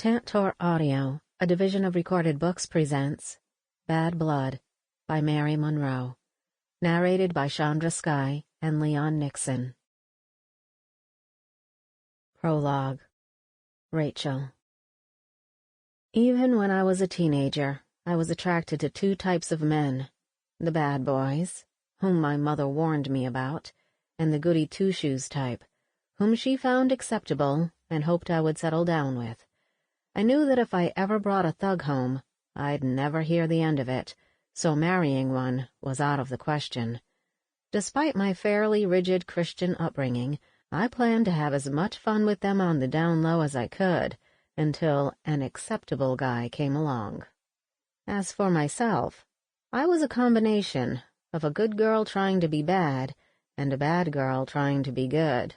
Tantor Audio, a division of Recorded Books, presents Bad Blood by Mary Monroe, narrated by Chandra, Skyye, and Leon Nixon. Prologue. Rachel. Even when I was a teenager, I was attracted to two types of men, the bad boys, whom my mother warned me about, and the goody two-shoes type, whom she found acceptable and hoped I would settle down with. I knew that if I ever brought a thug home, I'd never hear the end of it, so marrying one was out of the question. Despite my fairly rigid Christian upbringing, I planned to have as much fun with them on the down low as I could, until an acceptable guy came along. As for myself, I was a combination of a good girl trying to be bad and a bad girl trying to be good.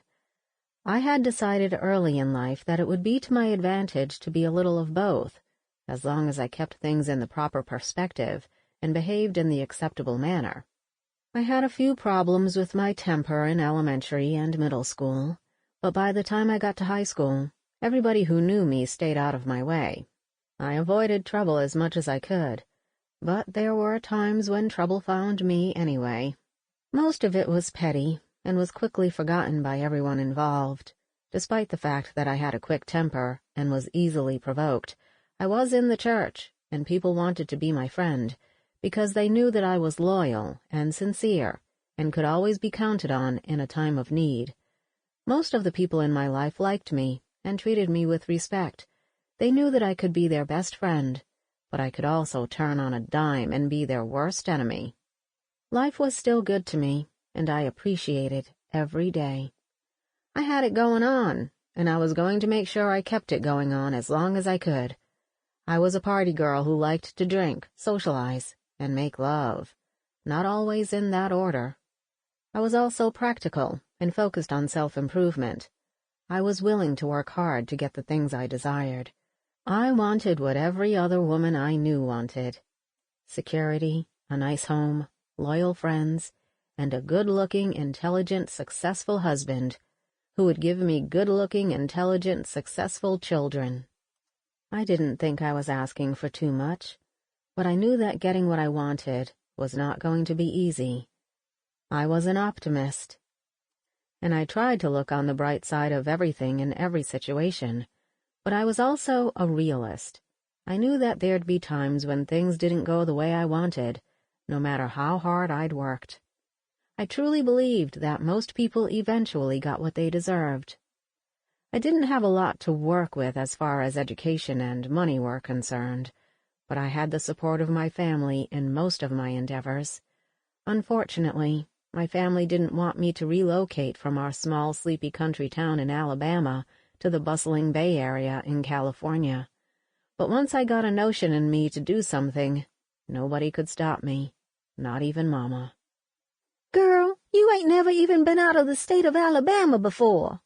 I had decided early in life that it would be to my advantage to be a little of both, as long as I kept things in the proper perspective and behaved in the acceptable manner. I had a few problems with my temper in elementary and middle school, but by the time I got to high school, everybody who knew me stayed out of my way. I avoided trouble as much as I could, but there were times when trouble found me anyway. Most of it was petty, and was quickly forgotten by everyone involved. Despite the fact that I had a quick temper and was easily provoked, I was in the church, and people wanted to be my friend, because they knew that I was loyal and sincere, and could always be counted on in a time of need. Most of the people in my life liked me, and treated me with respect. They knew that I could be their best friend, but I could also turn on a dime and be their worst enemy. Life was still good to me, and I appreciated every day. I had it going on, and I was going to make sure I kept it going on as long as I could. I was a party girl who liked to drink, socialize, and make love, not always in that order. I was also practical and focused on self-improvement. I was willing to work hard to get the things I desired. I wanted what every other woman I knew wanted: security, a nice home, loyal friends, and a good-looking, intelligent, successful husband who would give me good-looking, intelligent, successful children. I didn't think I was asking for too much, but I knew that getting what I wanted was not going to be easy. I was an optimist, and I tried to look on the bright side of everything in every situation, but I was also a realist. I knew that there'd be times when things didn't go the way I wanted, no matter how hard I'd worked. I truly believed that most people eventually got what they deserved. I didn't have a lot to work with as far as education and money were concerned, but I had the support of my family in most of my endeavors. Unfortunately, my family didn't want me to relocate from our small, sleepy country town in Alabama to the bustling Bay Area in California. But once I got a notion in me to do something, nobody could stop me, not even Mama. Girl, you ain't never even been out of the state of Alabama before.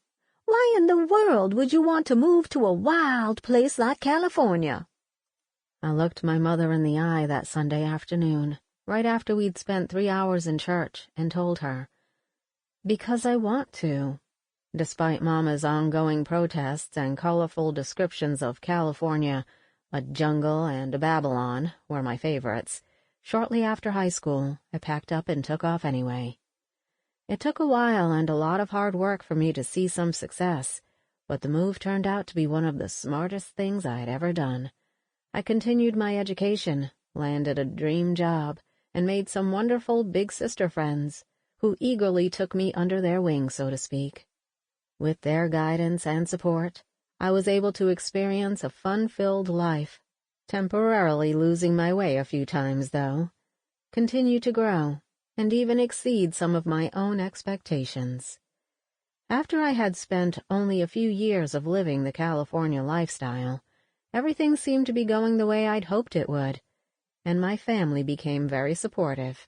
Why in the world would you want to move to a wild place like California? I looked my mother in the eye that Sunday afternoon, right after we'd spent 3 hours in church, and told her, "Because I want to." Despite Mama's ongoing protests and colorful descriptions of California, a jungle and a Babylon were my favorites, shortly after high school, I packed up and took off anyway. It took a while and a lot of hard work for me to see some success, but the move turned out to be one of the smartest things I had ever done. I continued my education, landed a dream job, and made some wonderful big sister friends, who eagerly took me under their wing, so to speak. With their guidance and support, I was able to experience a fun-filled life, temporarily losing my way a few times, though, continue to grow, and even exceed some of my own expectations. After I had spent only a few years of living the California lifestyle, everything seemed to be going the way I'd hoped it would, and my family became very supportive.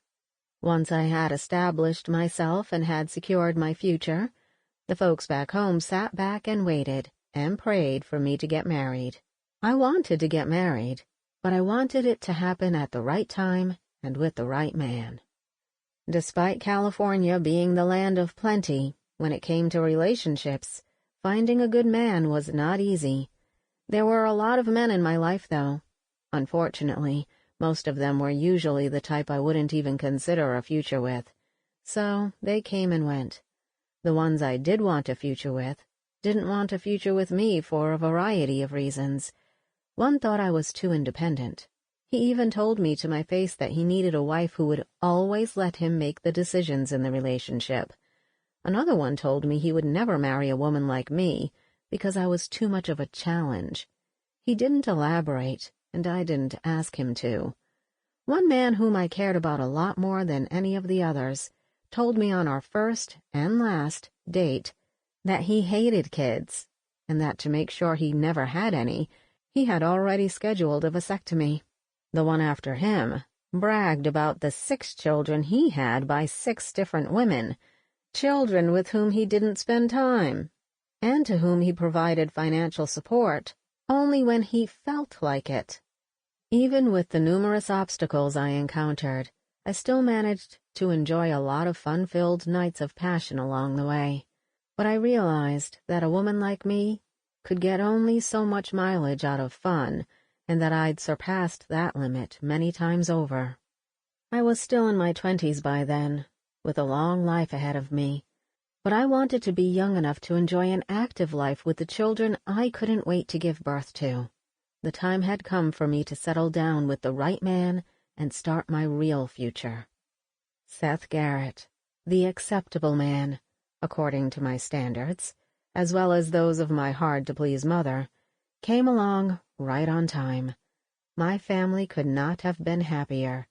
Once I had established myself and had secured my future, the folks back home sat back and waited and prayed for me to get married. I wanted to get married, but I wanted it to happen at the right time and with the right man. Despite California being the land of plenty, when it came to relationships, finding a good man was not easy, There were a lot of men in my life, though. Unfortunately, most of them were usually the type I wouldn't even consider a future with. So they came and went. The ones I did want a future with didn't want a future with me for a variety of reasons. One thought I was too independent. He even told me to my face that he needed a wife who would always let him make the decisions in the relationship. Another one told me he would never marry a woman like me because I was too much of a challenge. He didn't elaborate, and I didn't ask him to. One man whom I cared about a lot more than any of the others told me on our first and last date that he hated kids, and that to make sure he never had any, he had already scheduled a vasectomy. The one after him bragged about the 6 children he had by 6 different women, children with whom he didn't spend time, and to whom he provided financial support only when he felt like it. Even with the numerous obstacles I encountered, I still managed to enjoy a lot of fun-filled nights of passion along the way. But I realized that a woman like me could get only so much mileage out of fun, and that I'd surpassed that limit many times over. I was still in my 20s by then, with a long life ahead of me, but I wanted to be young enough to enjoy an active life with the children I couldn't wait to give birth to. The time had come for me to settle down with the right man and start my real future. Seth Garrett, the acceptable man, according to my standards, as well as those of my hard-to-please mother, came along right on time. My family could not have been happier,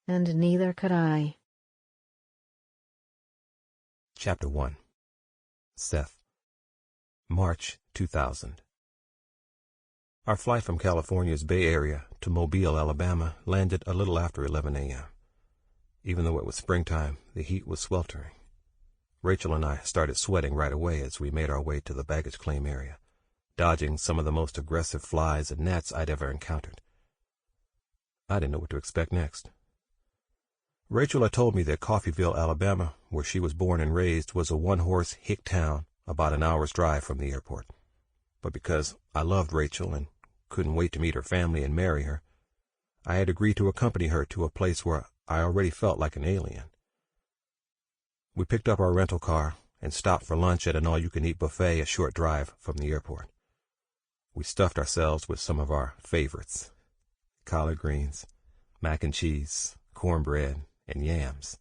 and neither could I. Chapter 1. Seth. March 2000. Our flight from California's Bay Area to Mobile, Alabama, landed a little after 11 a.m. Even though it was springtime, the heat was sweltering. Rachel and I started sweating right away as we made our way to the baggage claim area, dodging some of the most aggressive flies and gnats I'd ever encountered. I didn't know what to expect next. Rachel had told me that Coffeyville, Alabama, where she was born and raised, was a one-horse hick town about an hour's drive from the airport. But because I loved Rachel and couldn't wait to meet her family and marry her, I had agreed to accompany her to a place where I already felt like an alien. We picked up our rental car and stopped for lunch at an all-you-can-eat buffet a short drive from the airport. We stuffed ourselves with some of our favorites: collard greens, mac and cheese, cornbread, and yams.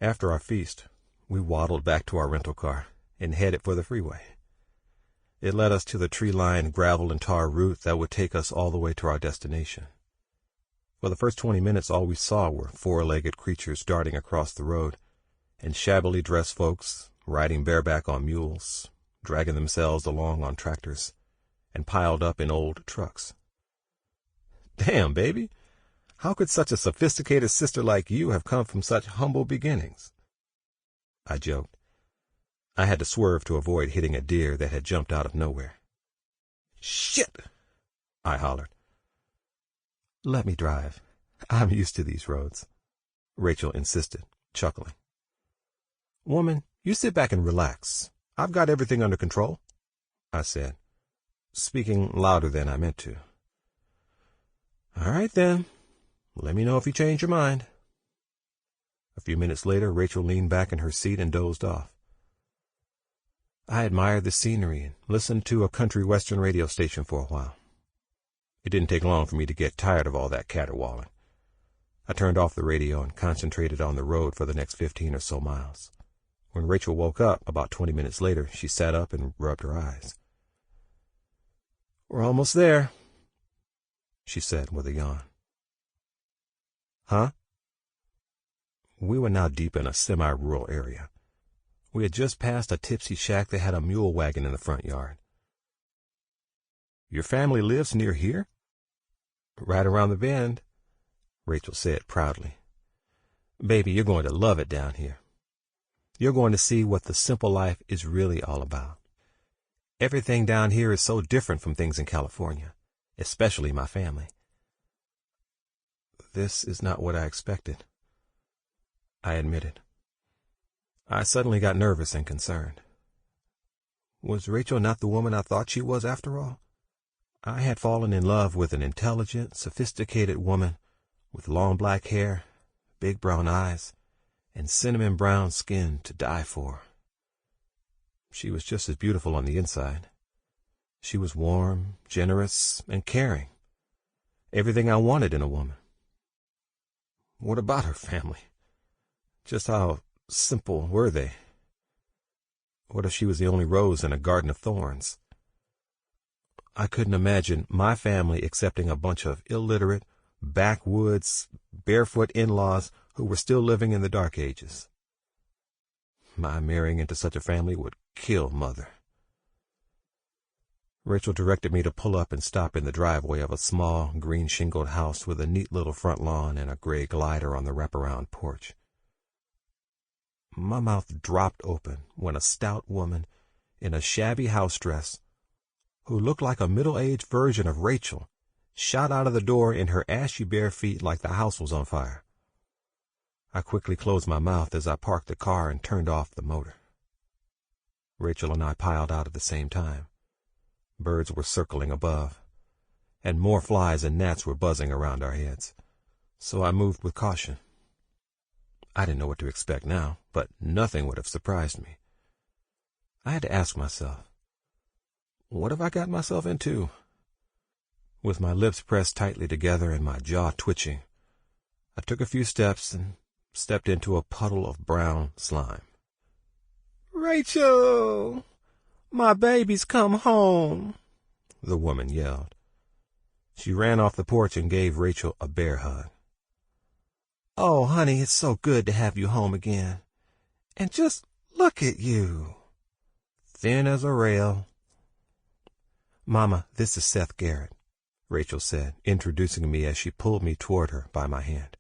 After our feast, we waddled back to our rental car and headed for the freeway. It led us to the tree-lined gravel and tar route that would take us all the way to our destination. For the first 20 minutes, all we saw were 4-legged creatures darting across the road, and shabbily dressed folks riding bareback on mules, dragging themselves along on tractors, and piled up in old trucks. "Damn, baby, how could such a sophisticated sister like you have come from such humble beginnings?" I joked. I had to swerve to avoid hitting a deer that had jumped out of nowhere. "Shit!" I hollered. "Let me drive. I'm used to these roads," Rachel insisted, chuckling. "Woman, you sit back and relax. I've got everything under control," I said, speaking louder than I meant to. "All right, then. Let me know if you change your mind." A few minutes later, Rachel leaned back in her seat and dozed off. I admired the scenery and listened to a country western radio station for a while. It didn't take long for me to get tired of all that caterwauling. I turned off the radio and concentrated on the road for the next 15 or so miles. When Rachel woke up about 20 minutes later, she sat up and rubbed her eyes. "We're almost there," she said with a yawn. "Huh?" We were now deep in a semi-rural area. We had just passed a tipsy shack that had a mule wagon in the front yard. "Your family lives near here?" "Right around the bend," Rachel said proudly. "Baby, you're going to love it down here. You're going to see what the simple life is really all about. Everything down here is so different from things in California, especially my family." "This is not what I expected," I admitted. I suddenly got nervous and concerned. Was Rachel not the woman I thought she was after all? I had fallen in love with an intelligent, sophisticated woman with long black hair, big brown eyes, and cinnamon brown skin to die for. She was just as beautiful on the inside. She was warm, generous, and caring. Everything I wanted in a woman. What about her family? Just how simple were they? What if she was the only rose in a garden of thorns? I couldn't imagine my family accepting a bunch of illiterate, backwoods, barefoot in-laws who were still living in the Dark Ages. My marrying into such a family would kill Mother. Rachel directed me to pull up and stop in the driveway of a small, green-shingled house with a neat little front lawn and a gray glider on the wraparound porch. My mouth dropped open when a stout woman in a shabby house dress, who looked like a middle-aged version of Rachel, shot out of the door in her ashy bare feet like the house was on fire. I quickly closed my mouth as I parked the car and turned off the motor. Rachel and I piled out at the same time. Birds were circling above, and more flies and gnats were buzzing around our heads, so I moved with caution. I didn't know what to expect now, but nothing would have surprised me. I had to ask myself, what have I got myself into? With my lips pressed tightly together and my jaw twitching, I took a few steps and stepped into a puddle of brown slime. "Rachel, my baby's come home," the woman yelled. She ran off the porch and gave Rachel a bear hug. "Oh, honey, it's so good to have you home again. And just look at you. Thin as a rail." "Mama, this is Seth Garrett," Rachel said, introducing me as she pulled me toward her by my hand.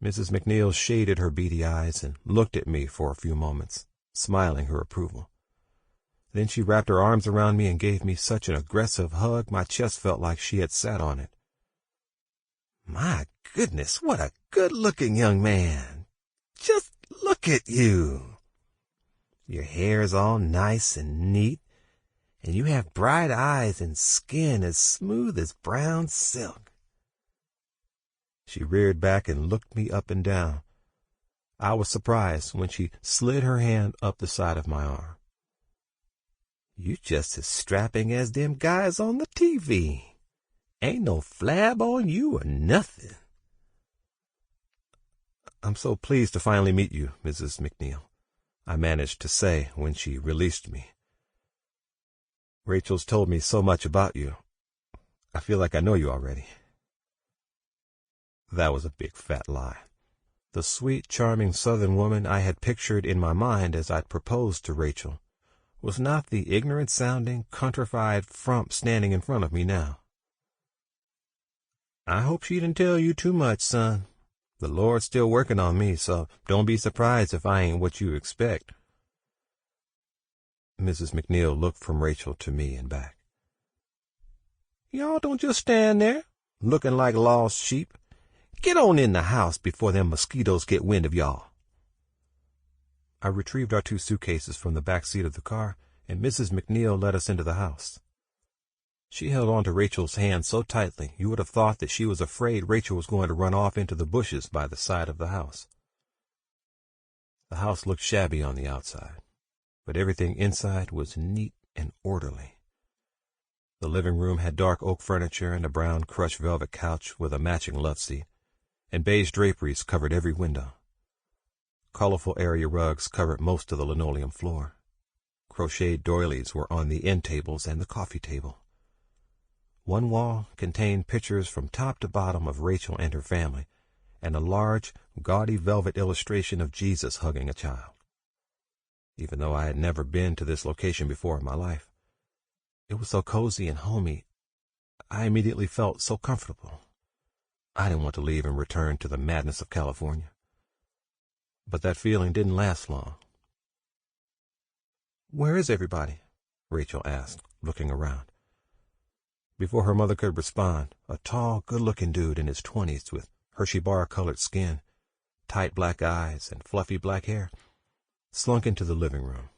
Mrs. McNeal shaded her beady eyes and looked at me for a few moments, smiling her approval. Then she wrapped her arms around me and gave me such an aggressive hug my chest felt like she had sat on it. "My goodness, what a good-looking young man. Just look at you. Your hair's all nice and neat, and you have bright eyes and skin as smooth as brown silk." She reared back and looked me up and down. I was surprised when she slid her hand up the side of my arm. "You just as strapping as them guys on the TV. Ain't no flab on you or nothing." "I'm so pleased to finally meet you, Mrs. McNeal," I managed to say when she released me. "Rachel's told me so much about you. I feel like I know you already." That was a big fat lie. The sweet, charming Southern woman I had pictured in my mind as I'd proposed to Rachel was not the ignorant-sounding, countrified frump standing in front of me now. "I hope she didn't tell you too much, son. The Lord's still working on me, so don't be surprised if I ain't what you expect." Mrs. McNeal looked from Rachel to me and back. "Y'all don't just stand there, looking like lost sheep. Get on in the house before them mosquitoes get wind of y'all." I retrieved our 2 suitcases from the back seat of the car, and Mrs. McNeal led us into the house. She held on to Rachel's hand so tightly you would have thought that she was afraid Rachel was going to run off into the bushes by the side of the house. The house looked shabby on the outside, but everything inside was neat and orderly. The living room had dark oak furniture and a brown crushed velvet couch with a matching loveseat, and beige draperies covered every window. Colorful area rugs covered most of the linoleum floor. Crocheted doilies were on the end tables and the coffee table. One wall contained pictures from top to bottom of Rachel and her family, and a large, gaudy velvet illustration of Jesus hugging a child. Even though I had never been to this location before in my life, it was so cozy and homey. I immediately felt so comfortable. I didn't want to leave and return to the madness of California. But that feeling didn't last long. "Where is everybody?" Rachel asked, looking around. Before her mother could respond, a tall, good-looking dude in his 20s with Hershey bar-colored skin, tight black eyes, and fluffy black hair slunk into the living room.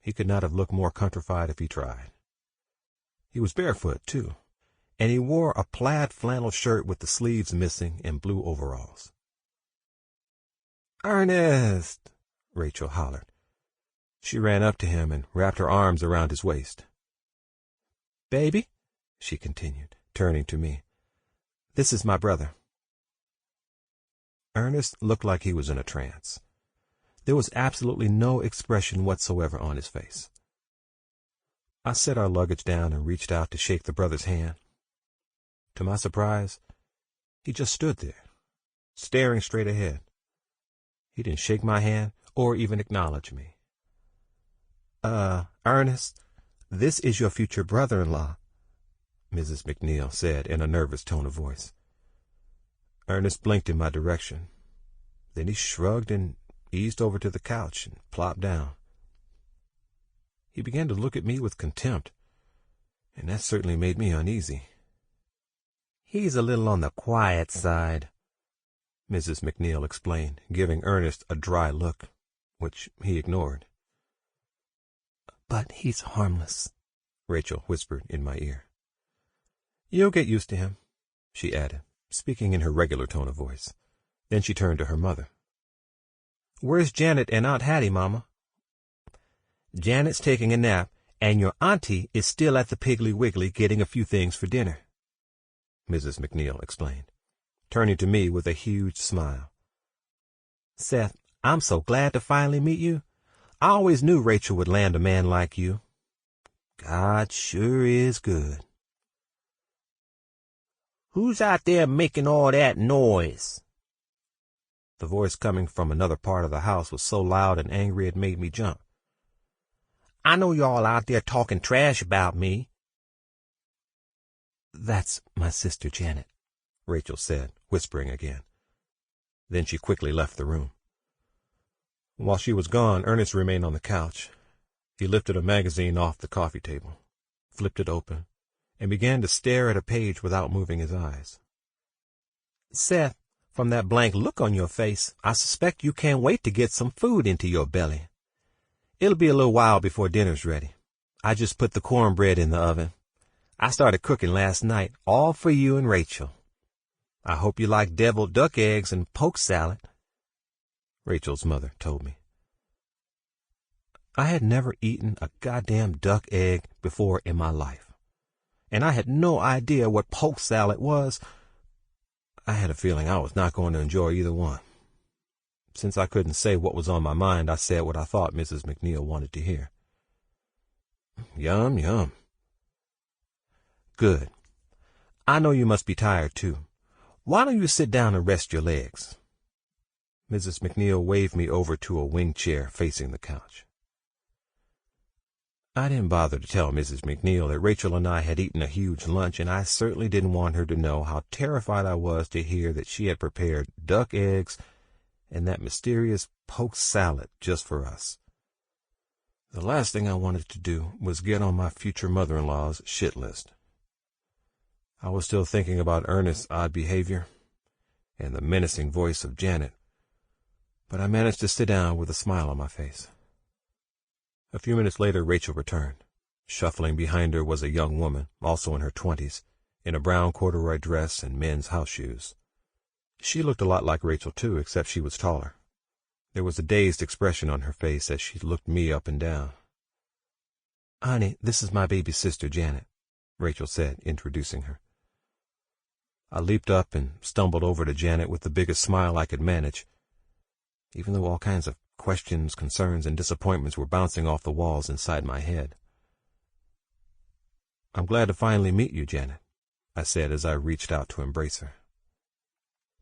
He could not have looked more countrified if he tried. He was barefoot, too, and he wore a plaid flannel shirt with the sleeves missing and blue overalls. "Ernest!" Rachel hollered. She ran up to him and wrapped her arms around his waist. "Baby," she continued, turning to me, "this is my brother." Ernest looked like he was in a trance. There was absolutely no expression whatsoever on his face. I set our luggage down and reached out to shake the brother's hand. To my surprise, he just stood there, staring straight ahead. He didn't shake my hand or even acknowledge me. Ernest, this is your future brother-in-law," Mrs. McNeal said in a nervous tone of voice. Ernest blinked in my direction. Then he shrugged and eased over to the couch and plopped down. He began to look at me with contempt, and that certainly made me uneasy. "He's a little on the quiet side," Mrs. McNeal explained, giving Ernest a dry look, which he ignored. "But he's harmless," Rachel whispered in my ear. "You'll get used to him," she added, speaking in her regular tone of voice. Then she turned to her mother. "Where's Janet and Aunt Hattie, Mama?" "Janet's taking a nap, and your auntie is still at the Piggly Wiggly getting a few things for dinner," Mrs. McNeal explained, turning to me with a huge smile. "Seth, I'm so glad to finally meet you. I always knew Rachel would land a man like you. God sure is good." "Who's out there making all that noise?" The voice coming from another part of the house was so loud and angry it made me jump. "I know you're all out there talking trash about me." "That's my sister Janet," Rachel said, whispering again. Then she quickly left the room. While she was gone, Ernest remained on the couch. He lifted a magazine off the coffee table, flipped it open, and began to stare at a page without moving his eyes. "Seth, from that blank look on your face, I suspect you can't wait to get some food into your belly. It'll be a little while before dinner's ready. I just put the cornbread in the oven. I started cooking last night, all for you and Rachel. I hope you like deviled duck eggs and poke salad," Rachel's mother told me. I had never eaten a goddamn duck egg before in my life, and I had no idea what poke salad was. I had a feeling I was not going to enjoy either one. Since I couldn't say what was on my mind, I said what I thought Mrs. McNeal wanted to hear. "Yum, yum." "Good. I know you must be tired, too. Why don't you sit down and rest your legs?" Mrs. McNeal waved me over to a wing chair facing the couch. I didn't bother to tell Mrs. McNeal that Rachel and I had eaten a huge lunch, and I certainly didn't want her to know how terrified I was to hear that she had prepared duck eggs and that mysterious poke salad just for us. The last thing I wanted to do was get on my future mother-in-law's shit list. I was still thinking about Ernest's odd behavior and the menacing voice of Janet, but I managed to sit down with a smile on my face. A few minutes later, Rachel returned. Shuffling behind her was a young woman, also in her 20s, in a brown corduroy dress and men's house shoes. She looked a lot like Rachel, too, except she was taller. There was a dazed expression on her face as she looked me up and down. "Honey, this is my baby sister, Janet," Rachel said, introducing her. I leaped up and stumbled over to Janet with the biggest smile I could manage, even though all kinds of questions, concerns, and disappointments were bouncing off the walls inside my head. "I'm glad to finally meet you, Janet," I said as I reached out to embrace her.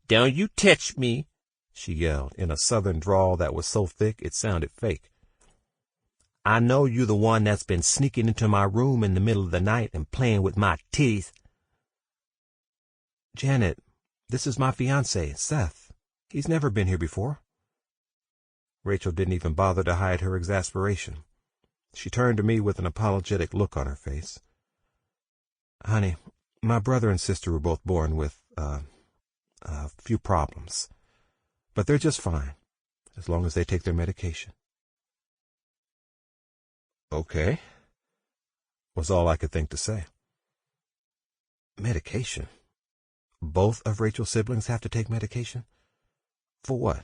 "Don't you touch me," she yelled in a southern drawl that was so thick it sounded fake. "I know you the one that's been sneaking into my room in the middle of the night and playing with my teeth." "Janet, this is my fiancé, Seth. He's never been here before." Rachel didn't even bother to hide her exasperation. She turned to me with an apologetic look on her face. "Honey, my brother and sister were both born with, a few problems. But they're just fine, as long as they take their medication." "Okay," was all I could think to say. Medication? Both of Rachel's siblings have to take medication? For what?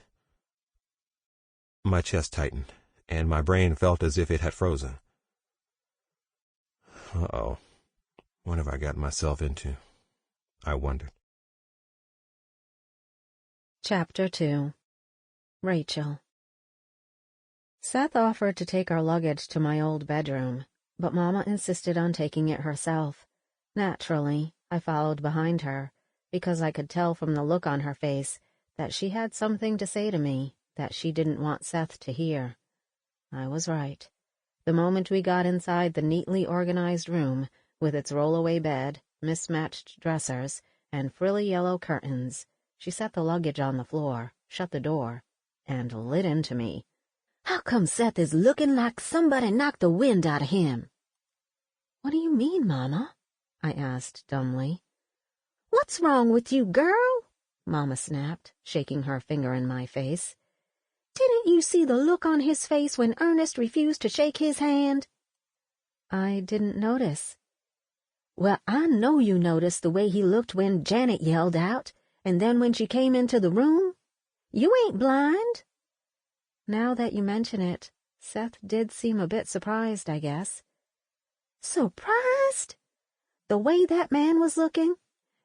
My chest tightened, and my brain felt as if it had frozen. Uh-oh. What have I gotten myself into? I wondered. Chapter 2. Rachel. Seth offered to take our luggage to my old bedroom, but Mama insisted on taking it herself. Naturally, I followed behind her, because I could tell from the look on her face that she had something to say to me that she didn't want Seth to hear. I was right. The moment we got inside the neatly organized room, with its roll-away bed, mismatched dressers, and frilly yellow curtains, she set the luggage on the floor, shut the door, and lit into me. How come Seth is looking like somebody knocked the wind out of him? What do you mean, Mama? I asked dumbly. What's wrong with you, girl? Mama snapped, shaking her finger in my face. Didn't you see the look on his face when Ernest refused to shake his hand? I didn't notice. Well, I know you noticed the way he looked when Janet yelled out, and then when she came into the room. You ain't blind. Now that you mention it, Seth did seem a bit surprised, I guess. Surprised? The way that man was looking,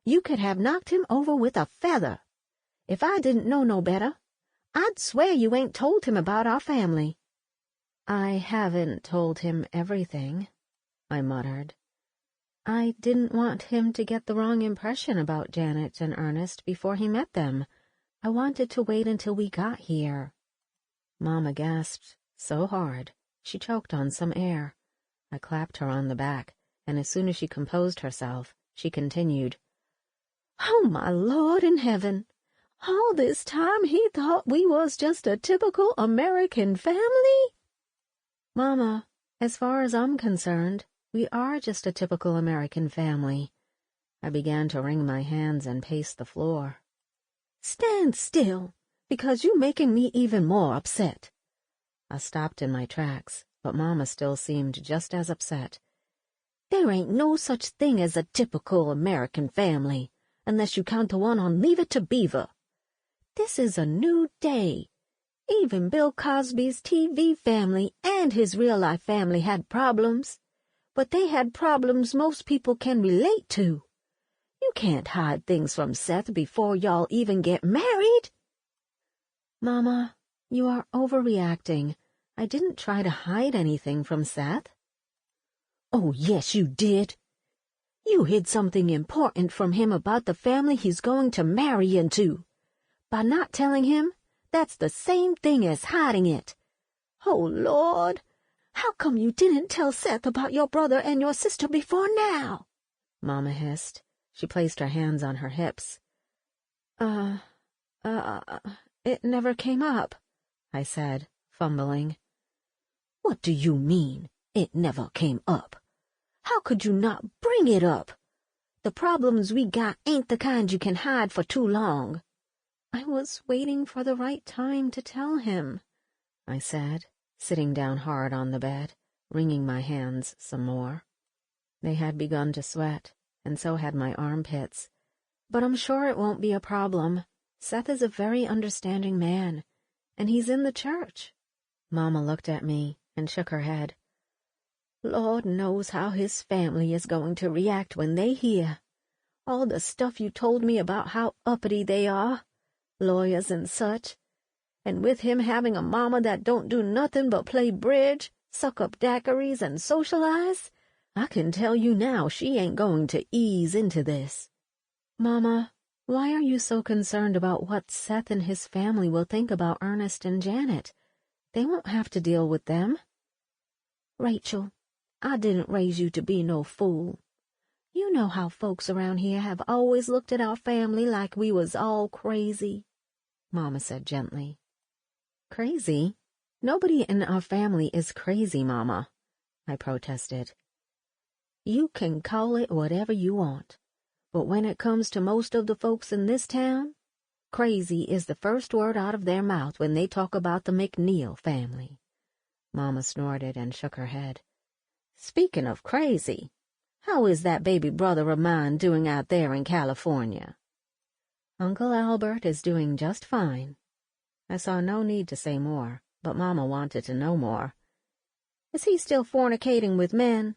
you could have knocked him over with a feather. If I didn't know no better, I'd swear you ain't told him about our family. I haven't told him everything, I muttered. I didn't want him to get the wrong impression about Janet and Ernest before he met them. I wanted to wait until we got here. Mama gasped so hard she choked on some air. I clapped her on the back, and as soon as she composed herself, she continued, Oh, my Lord in heaven! All this time he thought we was just a typical American family? Mama, as far as I'm concerned, we are just a typical American family. I began to wring my hands and pace the floor. Stand still, because you're making me even more upset. I stopped in my tracks, but Mama still seemed just as upset. There ain't no such thing as a typical American family, unless you count the one on Leave It to Beaver. This is a new day. Even Bill Cosby's TV family and his real-life family had problems, but they had problems most people can relate to. You can't hide things from Seth before y'all even get married. Mama, you are overreacting. I didn't try to hide anything from Seth. Oh, yes, you did. You hid something important from him about the family he's going to marry into. By not telling him, that's the same thing as hiding it. Oh, Lord, how come you didn't tell Seth about your brother and your sister before now? Mama hissed. She placed her hands on her hips. It never came up, I said, fumbling. What do you mean, it never came up? How could you not bring it up? The problems we got ain't the kind you can hide for too long. I was waiting for the right time to tell him, I said, sitting down hard on the bed, wringing my hands some more. They had begun to sweat, and so had my armpits. But I'm sure it won't be a problem. Seth is a very understanding man, and he's in the church. Mama looked at me and shook her head. Lord knows how his family is going to react when they hear. All the stuff you told me about how uppity they are, lawyers and such, and with him having a mama that don't do nothing but play bridge, suck up daiquiris, and socialize, I can tell you now she ain't going to ease into this. Mama, why are you so concerned about what Seth and his family will think about Ernest and Janet? They won't have to deal with them. Rachel, I didn't raise you to be no fool. You know how folks around here have always looked at our family like we was all crazy, Mama said gently. Crazy? Nobody in our family is crazy, Mama, I protested. You can call it whatever you want, but when it comes to most of the folks in this town, crazy is the first word out of their mouth when they talk about the McNeal family. Mama snorted and shook her head. Speaking of crazy, How is that baby brother of mine doing out there in California?" "Uncle Albert is doing just fine." I saw no need to say more, but Mama wanted to know more. "Is he still fornicating with men?"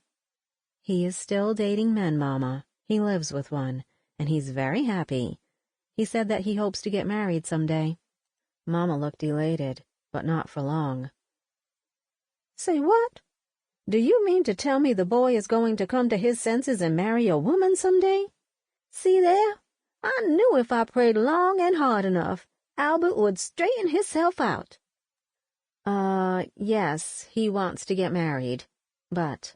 "He is still dating men, Mama. He lives with one, and he's very happy. He said that he hopes to get married someday." Mama looked elated, but not for long. "Say what? Do you mean to tell me the boy is going to come to his senses and marry a woman someday? See there? I knew if I prayed long and hard enough, Albert would straighten himself out." Yes, he wants to get married, but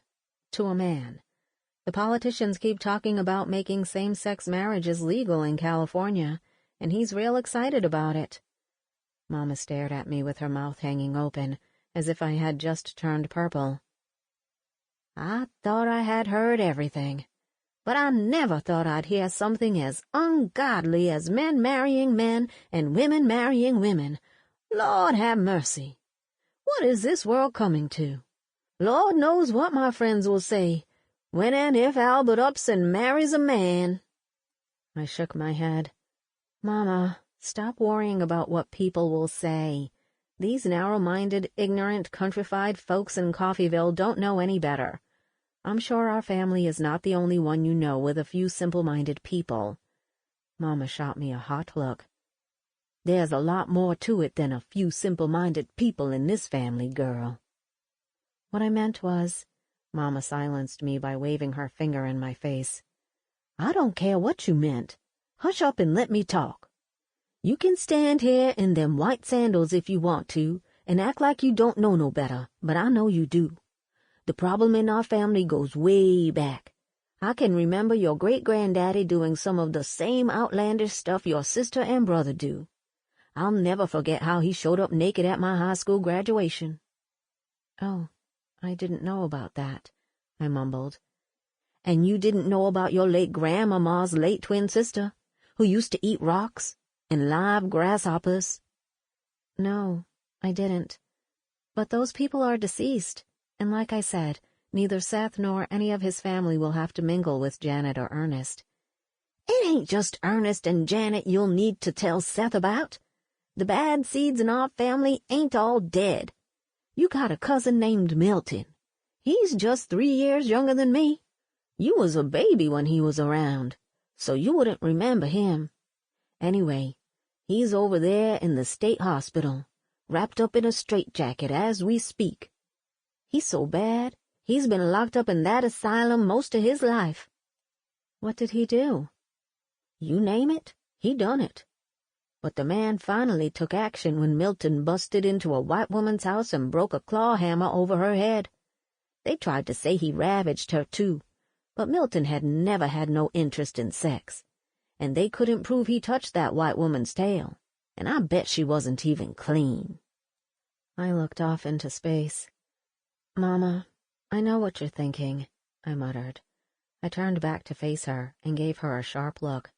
to a man. The politicians keep talking about making same-sex marriages legal in California, and he's real excited about it." Mama stared at me with her mouth hanging open, as if I had just turned purple. "I thought I had heard everything, but I never thought I'd hear something as ungodly as men marrying men and women marrying women. Lord have mercy. What is this world coming to? Lord knows what my friends will say when and if Albert ups and marries a man." I shook my head. "Mama, stop worrying about what people will say. These narrow-minded, ignorant, countrified folks in Coffeyville don't know any better. I'm sure our family is not the only one you know with a few simple-minded people." Mama shot me a hot look. "There's a lot more to it than a few simple-minded people in this family, girl." "What I meant was—" Mama silenced me by waving her finger in my face. "I don't care what you meant. Hush up and let me talk. You can stand here in them white sandals if you want to, and act like you don't know no better, but I know you do. The problem in our family goes way back. I can remember your great-granddaddy doing some of the same outlandish stuff your sister and brother do. I'll never forget how he showed up naked at my high school graduation." "Oh, I didn't know about that," I mumbled. "And you didn't know about your late grandmama's late twin sister, who used to eat rocks and live grasshoppers?" "No, I didn't. But those people are deceased, and like I said, neither Seth nor any of his family will have to mingle with Janet or Ernest." "It ain't just Ernest and Janet you'll need to tell Seth about. The bad seeds in our family ain't all dead. You got a cousin named Milton. He's just 3 years younger than me. You was a baby when he was around, so you wouldn't remember him. Anyway, he's over there in the state hospital, wrapped up in a straitjacket as we speak. He's so bad, he's been locked up in that asylum most of his life." "What did he do?" "You name it, he done it. But the man finally took action when Milton busted into a white woman's house and broke a claw hammer over her head. They tried to say he ravaged her, too, but Milton had never had no interest in sex, and they couldn't prove he touched that white woman's tail, and I bet she wasn't even clean." I looked off into space. "Mama, I know what you're thinking," I muttered. I turned back to face her and gave her a sharp look.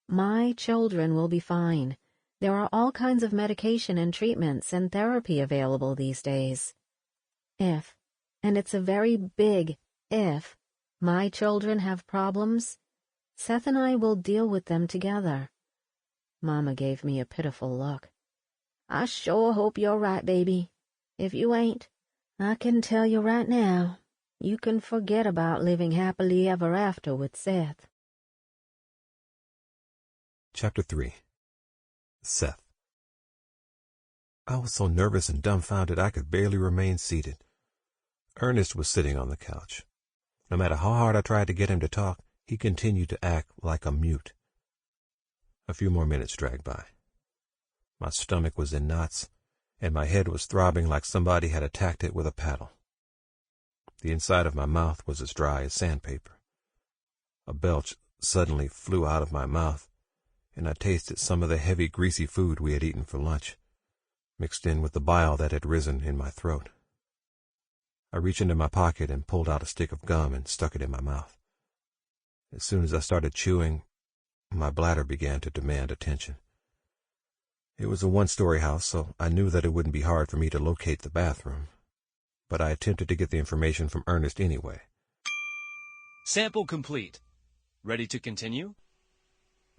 "My children will be fine. There are all kinds of medication and treatments and therapy available these days. If, and it's a very big if, my children have problems, Seth and I will deal with them together." Mama gave me a pitiful look. "I sure hope you're right, baby. If you ain't, I can tell you right now, you can forget about living happily ever after with Seth." Chapter 3. Seth. I was so nervous and dumbfounded I could barely remain seated. Ernest was sitting on the couch. No matter how hard I tried to get him to talk, he continued to act like a mute. A few more minutes dragged by. My stomach was in knots, and my head was throbbing like somebody had attacked it with a paddle. The inside of my mouth was as dry as sandpaper. A belch suddenly flew out of my mouth, and I tasted some of the heavy, greasy food we had eaten for lunch, mixed in with the bile that had risen in my throat. I reached into my pocket and pulled out a stick of gum and stuck it in my mouth. As soon as I started chewing, my bladder began to demand attention. It was a one-story house, so I knew that it wouldn't be hard for me to locate the bathroom, but I attempted to get the information from Ernest anyway. Sample complete. Ready to continue?